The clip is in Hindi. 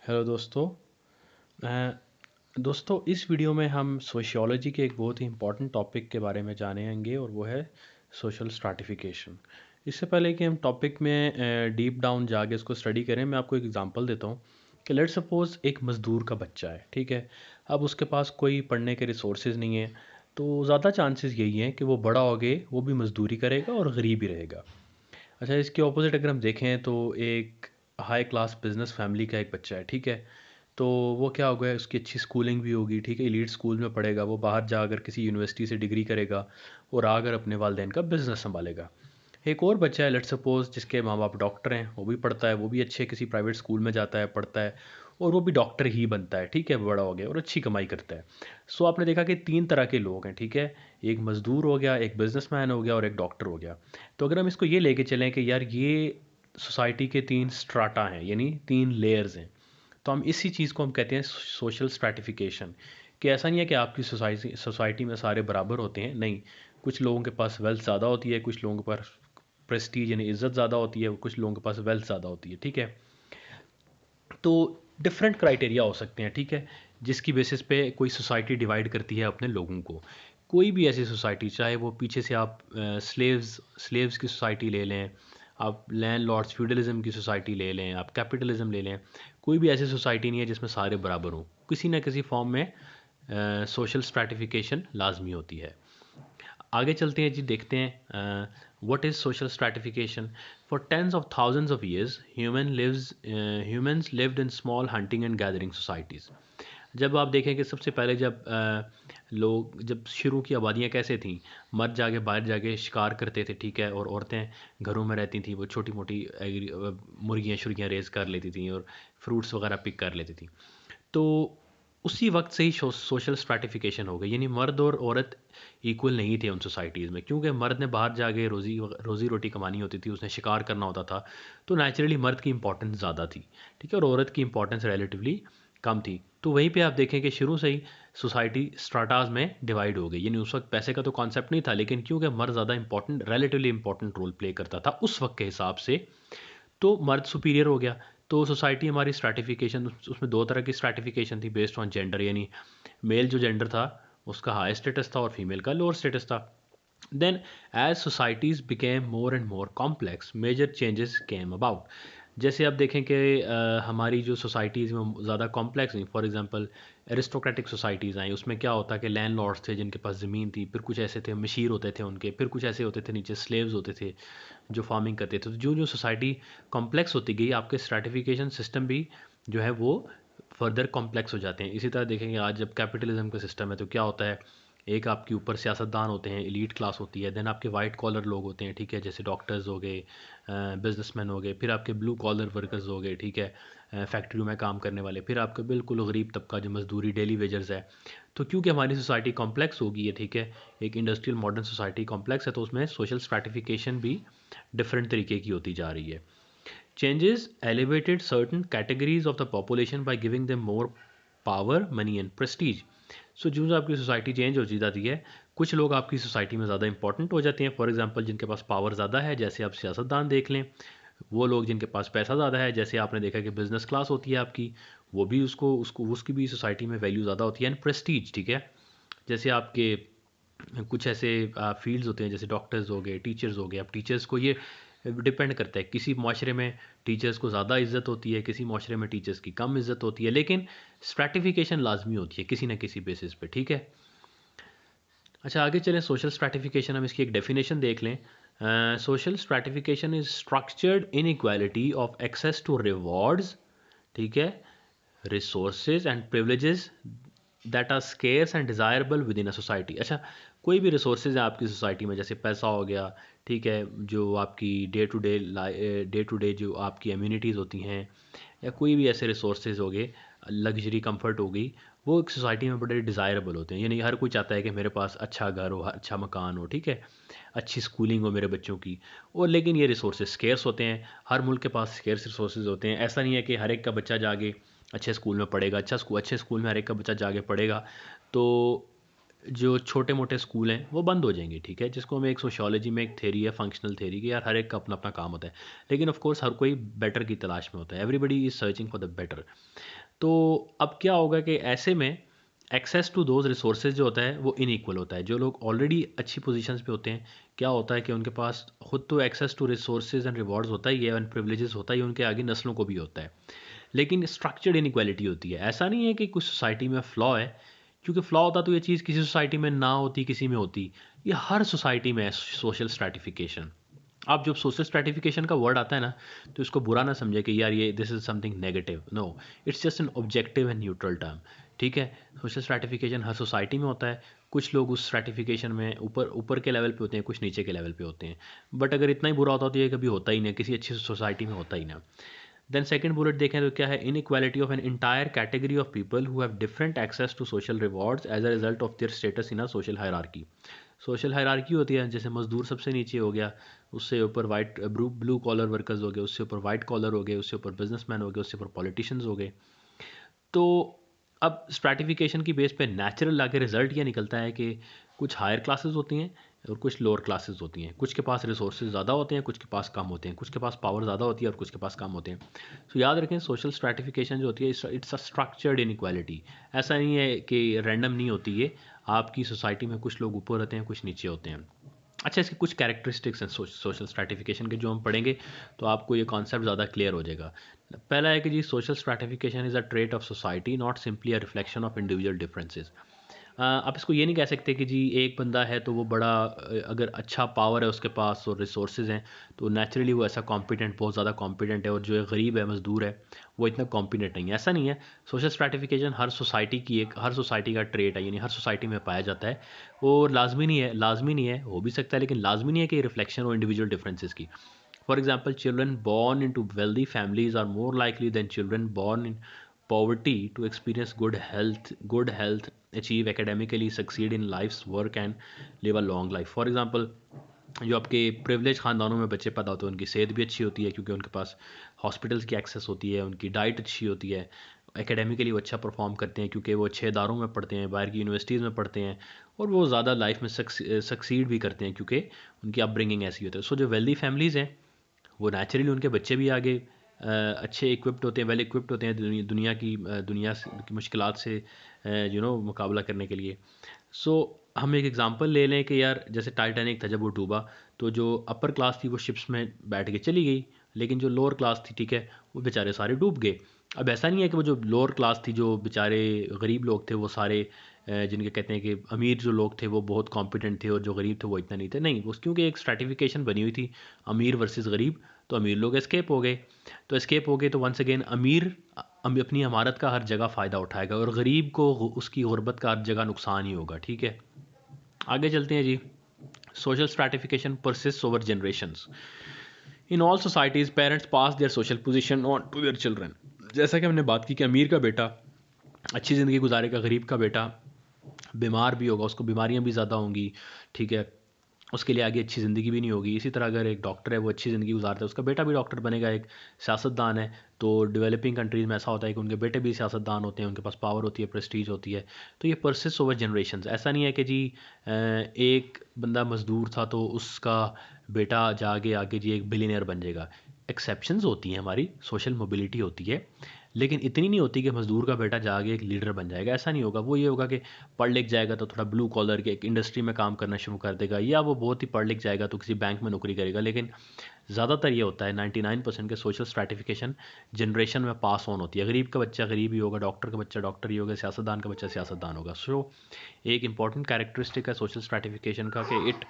हेलो दोस्तों। दोस्तों, इस वीडियो में हम सोशियोलॉजी के एक बहुत ही इम्पोर्टेंट टॉपिक के बारे में जानेंगे और वो है सोशल स्ट्रैटिफिकेशन। इससे पहले कि हम टॉपिक में डीप डाउन जाके इसको स्टडी करें, मैं आपको एक एग्जांपल देता हूँ कि लेट्स सपोज एक मज़दूर का बच्चा है, ठीक है। अब उसके पास कोई पढ़ने के रिसोर्सेज नहीं है, तो ज़्यादा चांसेस यही हैं कि वो बड़ा हो गए वो भी मज़दूरी करेगा और गरीब ही रहेगा। अच्छा, इसके ऑपोजिट अगर हम देखें तो एक हाई क्लास बिजनेस फैमिली का एक बच्चा है, ठीक है। तो वो क्या होगा, उसकी अच्छी स्कूलिंग भी होगी, ठीक है, एलीट स्कूल में पढ़ेगा, वो बाहर जाकर किसी यूनिवर्सिटी से डिग्री करेगा और आकर अपने वालदेन का बिजनेस संभालेगा। एक और बच्चा है, लेट्स सपोज, जिसके माँ बाप डॉक्टर हैं, वो भी पढ़ता है, वो भी अच्छे किसी प्राइवेट स्कूल में जाता है, पढ़ता है और वो भी डॉक्टर ही बनता है, ठीक है, बड़ा हो गया और अच्छी कमाई करता है। सो आपने देखा कि तीन तरह के लोग हैं, ठीक है। एक मजदूर हो गया, एक बिजनेसमैन हो गया और एक डॉक्टर हो गया। तो अगर हम इसको ये लेके चलें कि यार ये सोसाइटी के तीन स्ट्राटा हैं, यानी तीन लेयर्स हैं, तो हम इसी चीज़ को हम कहते हैं सोशल स्ट्रैटिफिकेशन। कि ऐसा नहीं है कि आपकी सोसाइटी सोसाइटी में सारे बराबर होते हैं, नहीं। कुछ लोगों के पास वेल्थ ज़्यादा होती है, कुछ लोगों के पास प्रेस्टीज यानी इज़्ज़त ज़्यादा होती है, कुछ लोगों के पास वेल्थ ज़्यादा होती है, ठीक है। तो डिफरेंट क्राइटेरिया हो सकते हैं, ठीक है, जिसकी बेसिस पे कोई सोसाइटी डिवाइड करती है अपने लोगों को। कोई भी ऐसी सोसाइटी, चाहे वो पीछे से आप स्लेव्स की सोसाइटी ले लें, आप लैंड लॉर्ड्स फ्यूडलिज्म की सोसाइटी ले लें, आप कैपिटलिज्म ले लें, कोई भी ऐसी सोसाइटी नहीं है जिसमें सारे बराबर हों। किसी ना किसी फॉर्म में सोशल स्ट्रैटिफिकेशन लाजमी होती है। आगे चलते हैं जी, देखते हैं what is social stratification. For tens of thousands of years humans lived in small hunting and gathering societies. जब आप देखें कि सबसे पहले जब लोग जब शुरू की आबादियाँ कैसे थीं, मर्द जाके बाहर जाके शिकार करते थे, ठीक है, और औरतें घरों में रहती थीं, वो छोटी मोटी मुर्गियाँ शुर्गियाँ रेज़ कर लेती थीं और फ्रूट्स वगैरह पिक कर लेती थीं। तो उसी वक्त से ही सोशल स्ट्रैटिफिकेशन हो गई, यानी मर्द और औरत इक्वल नहीं थे उन सोसाइटीज़ में, क्योंकि मर्द ने बाहर जाके रोज़ी रोटी कमानी होती थी, उसने शिकार करना होता था। तो नेचुरली मर्द की इंपॉर्टेंस ज़्यादा थी, ठीक है, और औरत की इंपॉर्टेंस रिलेटिवली कम थी। तो वहीं पे आप देखें कि शुरू से ही सोसाइटी स्ट्राटाज में डिवाइड हो गई, यानी उस वक्त पैसे का तो कॉन्सेप्ट नहीं था, लेकिन क्योंकि मर्द ज़्यादा important relatively important role play करता था उस वक्त के हिसाब से, तो मर्द सुपीरियर हो गया। तो सोसाइटी हमारी स्ट्रैटिफिकेशन, उसमें दो तरह की स्ट्रैटिफिकेशन थी बेस्ड ऑन जेंडर, यानी मेल जो जेंडर था उसका हाई स्टेटस था और फीमेल का लोअर स्टेटस था। Then as societies became more and more complex, major changes came about. जैसे आप देखें कि हमारी जो सोसाइटीज़ में ज़्यादा कॉम्प्लेक्स नहीं, फॉर एग्जांपल एरिस्टोक्रेटिक सोसाइटीज़ आई, उसमें क्या होता कि लैंड लॉर्ड्स थे जिनके पास ज़मीन थी, फिर कुछ ऐसे थे मशीर होते थे उनके, फिर कुछ ऐसे होते थे नीचे स्लेव्स होते थे जो फार्मिंग करते थे। तो जो जो सोसाइटी कॉम्प्लेक्स होती गई, आपके स्ट्रैटिफिकेशन सिस्टम भी जो है वो फर्दर कॉम्प्लेक्स हो जाते हैं। इसी तरह देखेंगे आज जब कैपिटलिज्म का सिस्टम है तो क्या होता है, एक आपके ऊपर सियासतदान होते हैं, एलीट क्लास होती है, देन आपके वाइट कॉलर लोग होते हैं, ठीक है, जैसे डॉक्टर्स हो गए, बिजनेसमैन हो गए, फिर आपके ब्लू कॉलर वर्कर्स हो गए, ठीक है, फैक्ट्रियों में काम करने वाले, फिर आपका बिल्कुल गरीब तबका जो मजदूरी डेली वेजर्स है। तो क्योंकि हमारी सोसाइटी कॉम्प्लेक्स हो गई है, ठीक है, एक इंडस्ट्रियल मॉडर्न सोसाइटी कॉम्प्लेक्स है, तो उसमें सोशल स्ट्रैटिफिकेशन भी डिफरेंट तरीके की होती जा रही है। Changes elevated certain categories of the population by giving them more power, money and prestige. सो जो आपकी सोसाइटी चेंज होती जाती है, कुछ लोग आपकी सोसाइटी में ज़्यादा इंपॉर्टेंट हो जाते हैं, फॉर एग्जांपल जिनके पास पावर ज़्यादा है, जैसे आप सियासतदान देख लें। वो लोग जिनके पास पैसा ज़्यादा है, जैसे आपने देखा कि बिजनेस क्लास होती है आपकी, वो भी उसको उसको उसकी भी सोसाइटी में वैल्यू ज़्यादा होती है, एंड प्रेस्टीज, ठीक है। जैसे आपके कुछ ऐसे फील्ड्स होते हैं, जैसे डॉक्टर्स हो गए, टीचर्स हो गए। अब टीचर्स को ये डिपेंड करता है, किसी माशरे में टीचर्स को ज़्यादा इज्जत होती है, किसी माशरे में टीचर्स की कम इज्जत होती है, लेकिन स्ट्रैटिफिकेशन लाजमी होती है किसी ना किसी बेसिस पे, ठीक है। अच्छा, आगे चलें, सोशल स्ट्रैटिफिकेशन, हम इसकी एक डेफिनेशन देख लें। Social stratification is structured inequality of access to rewards, ठीक है, resources and privileges that are scarce and desirable within a society. अच्छा, कोई भी रिसोर्सेज है आपकी सोसाइटी में, जैसे पैसा हो गया, ठीक है, जो आपकी डे टू डे जो आपकी अम्यूनिटीज़ होती हैं, या कोई भी ऐसे रिसोर्सेज हो गए, लग्जरी कंफर्ट हो गई, वो एक सोसाइटी में बड़े डिज़ायरेबल होते हैं, यानी हर कोई चाहता है कि मेरे पास अच्छा घर हो, अच्छा मकान हो, ठीक है, अच्छी स्कूलिंग हो मेरे बच्चों की। और लेकिन ये रिसोर्सेज स्केर्स होते हैं, हर मुल्क के पास स्केर्स रिसोर्सेज होते हैं। ऐसा नहीं है कि हर एक का बच्चा जाके अच्छे स्कूल में पढ़ेगा, अच्छे स्कूल में हर एक का बच्चा जाके पढ़ेगा। तो जो छोटे मोटे स्कूल हैं वो बंद हो जाएंगे, ठीक है, जिसको हम एक सोशियोलॉजी में एक थेरी है, फंक्शनल थेरी की, यार हर एक का अपना अपना काम होता है, लेकिन ऑफ कोर्स हर कोई बेटर की तलाश में होता है, everybody is searching for the better. तो अब क्या होगा कि ऐसे में एक्सेस टू दोज रिसोर्सेज जो होता है वो इनइक्वल होता है। जो लोग ऑलरेडी अच्छी पोजीशंस पे होते हैं, क्या होता है कि उनके पास खुद तो access to resources and rewards होता ही है एंड प्रिविलेजेस होता ही है, उनके आगे नस्लों को भी होता है, लेकिन स्ट्रक्चर्ड इनइक्वालिटी होती है। ऐसा नहीं है कि कुछ सोसाइटी में फ्लॉ है, क्योंकि फ्लॉ होता तो ये चीज़ किसी सोसाइटी में ना होती, किसी में होती। ये हर सोसाइटी में है सोशल स्ट्रैटिफिकेशन। आप जब सोशल स्ट्रैटिफिकेशन का वर्ड आता है ना, तो इसको बुरा ना समझे कि यार ये this is something negative, no, it's just an objective and neutral term, ठीक है। सोशल स्ट्रैटिफिकेशन हर सोसाइटी में होता है, कुछ लोग उस स्ट्रैटिफिकेशन में ऊपर ऊपर के लेवल पे होते हैं, कुछ नीचे के लेवल पे होते हैं, बट अगर इतना ही बुरा होता तो ये कभी होता ही नहीं, किसी अच्छी सोसाइटी में होता ही ना। देन सेकंड बुलेट देखें तो क्या है, inequality of an entire category of people who have different access to social rewards as a result of their status in a social hierarchy. Social hierarchy होती है, जैसे मजदूर सबसे नीचे हो गया, उससे ऊपर वाइट ब्लू कॉलर वर्कर्स हो गए, उससे ऊपर वाइट कॉलर हो गए, उससे ऊपर बिजनेसमैन हो गए, उससे ऊपर पॉलिटिशियंस हो गए। तो अब स्ट्रैटिफिकेशन की बेस पे नेचुरल आगे रिजल्ट ये निकलता है कि कुछ हायर क्लासेस होती हैं और कुछ लोअर क्लासेस होती हैं, कुछ के पास रिसोर्सेज ज़्यादा होते हैं, कुछ के पास कम होते हैं, कुछ के पास पावर ज़्यादा होती है और कुछ के पास कम होते हैं। तो याद रखें, सोशल स्ट्रैटिफिकेशन जो होती है इट्स अ स्ट्रक्चर्ड इनइक्वालिटी। ऐसा नहीं है कि रैंडम नहीं होती ये, आपकी सोसाइटी में कुछ लोग ऊपर होते हैं, कुछ नीचे होते हैं। अच्छा, इसके कुछ कैरेक्टरिस्टिक्स हैं सोशल स्ट्रैटिफिकेशन के, जो हम पढ़ेंगे तो आपको ये कॉन्सेप्ट ज़्यादा क्लियर हो जाएगा। पहला है कि जी, social stratification is a trait of society, not simply a reflection of individual differences. आप इसको ये नहीं कह सकते कि जी एक बंदा है तो वो बड़ा अगर अच्छा पावर है उसके पास और रिसोर्सेज हैं तो नेचुरली वो ऐसा कॉम्पिटेंट, बहुत ज़्यादा कॉम्पिटेंट है, और जो गरीब है, मजदूर है, वो इतना कॉम्पिटेंट नहीं है। ऐसा नहीं है। सोशल स्ट्रैटिफिकेशन हर सोसाइटी का ट्रेट है, यानी हर सोसाइटी में पाया जाता है, और लाजमी नहीं है, हो भी सकता है, लेकिन लाजमी नहीं है कि रिफ्लेक्शन हो इंडिविजुअल डिफरेंसेस की। For example, children born into wealthy families are more likely than children born in poverty to experience good health, achieve academically, succeed in life's work and live a long life. For example, जो आपके प्रिविलेज ख़ानदानों में बच्चे पैदा होते हैं उनकी सेहत भी अच्छी होती है, क्योंकि उनके पास हॉस्पिटल्स की एक्सेस होती है, उनकी डाइट अच्छी होती है, एकेडमिकली वो अच्छा परफॉर्म करते हैं क्योंकि वो अच्छे इदारों में पढ़ते हैं, बाहर की यूनिवर्सिटीज़ में पढ़ते हैं, और वो ज़्यादा लाइफ में सक्सीड भी करते हैं क्योंकि उनकी अपब्रिंगिंग ऐसी होती है। सो जो वेल्दी फैमिलीज़ हैं वो नेचुरली उनके बच्चे भी आगे अच्छे इक्विप्ड होते हैं, वेल इक्विप्ड होते हैं दुनिया की मुश्किलात से मुकाबला करने के लिए। सो हम एक एग्ज़ाम्पल ले लें कि यार जैसे टाइटैनिक था, जब वो डूबा तो जो अपर क्लास थी वो शिप्स में बैठ के चली गई, लेकिन जो लोअर क्लास थी, ठीक है, वो बेचारे सारे डूब गए। अब ऐसा नहीं है कि वो जो लोअर क्लास थी, जो बेचारे गरीब लोग थे, वो सारे जिनके कहते हैं कि अमीर जो लोग थे वो बहुत कॉम्पिटेंट थे और जो गरीब थे वो इतना नहीं थे, नहीं, वो क्योंकि एक स्ट्रैटिफिकेशन बनी हुई थी, अमीर वर्सेस गरीब। तो अमीर लोग एस्केप हो गए, तो वंस अगेन अमीर अपनी हमारत का हर जगह फ़ायदा उठाएगा, और गरीब को उसकी गुर्बत का हर जगह नुकसान ही होगा, ठीक है। आगे चलते हैं जी। Social stratification persist over generations. In all societies parents pass their social position on to their children. जैसा कि हमने बात की कि अमीर का बेटा अच्छी ज़िंदगी गुजारेगा, गरीब का बेटा बीमार भी होगा, उसको बीमारियां भी ज़्यादा होंगी, ठीक है, उसके लिए आगे अच्छी ज़िंदगी भी नहीं होगी। इसी तरह अगर एक डॉक्टर है वो अच्छी ज़िंदगी गुजारता है, उसका बेटा भी डॉक्टर बनेगा। एक सियासतदान है, तो डेवलपिंग कंट्रीज़ में ऐसा होता है कि उनके बेटे भी सियासतदान होते हैं, उनके पास पावर होती है, प्रेस्टीज होती है। तो ये परसिस्ट ओवर जनरेशन्स। ऐसा नहीं है कि जी एक बंदा मज़दूर था तो उसका बेटा जाके आगे जी एक बिलियनर बन जाएगा। एक्सेप्शंस होती हैं, हमारी सोशल मोबिलिटी होती है, लेकिन इतनी नहीं होती कि मज़दूर का बेटा जाके एक लीडर बन जाएगा। ऐसा नहीं होगा। वो ये होगा कि पढ़ लिख जाएगा तो थोड़ा ब्लू कॉलर के एक इंडस्ट्री में काम करना शुरू कर देगा, या वो बहुत ही पढ़ लिख जाएगा तो किसी बैंक में नौकरी करेगा। लेकिन ज़्यादातर ये होता है 99% के सोशल स्ट्रैटिफिकेशन जनरेशन में पास ऑन होती है। गरीब का बच्चा गरीब ही होगा, डॉक्टर का बच्चा डॉक्टर ही होगा, सियासतदान का बच्चा सियासतदान होगा। सो एक इंपॉर्टेंट कैरेक्टरिस्टिक है सोशल स्ट्रैटिफिकेशन का कि इट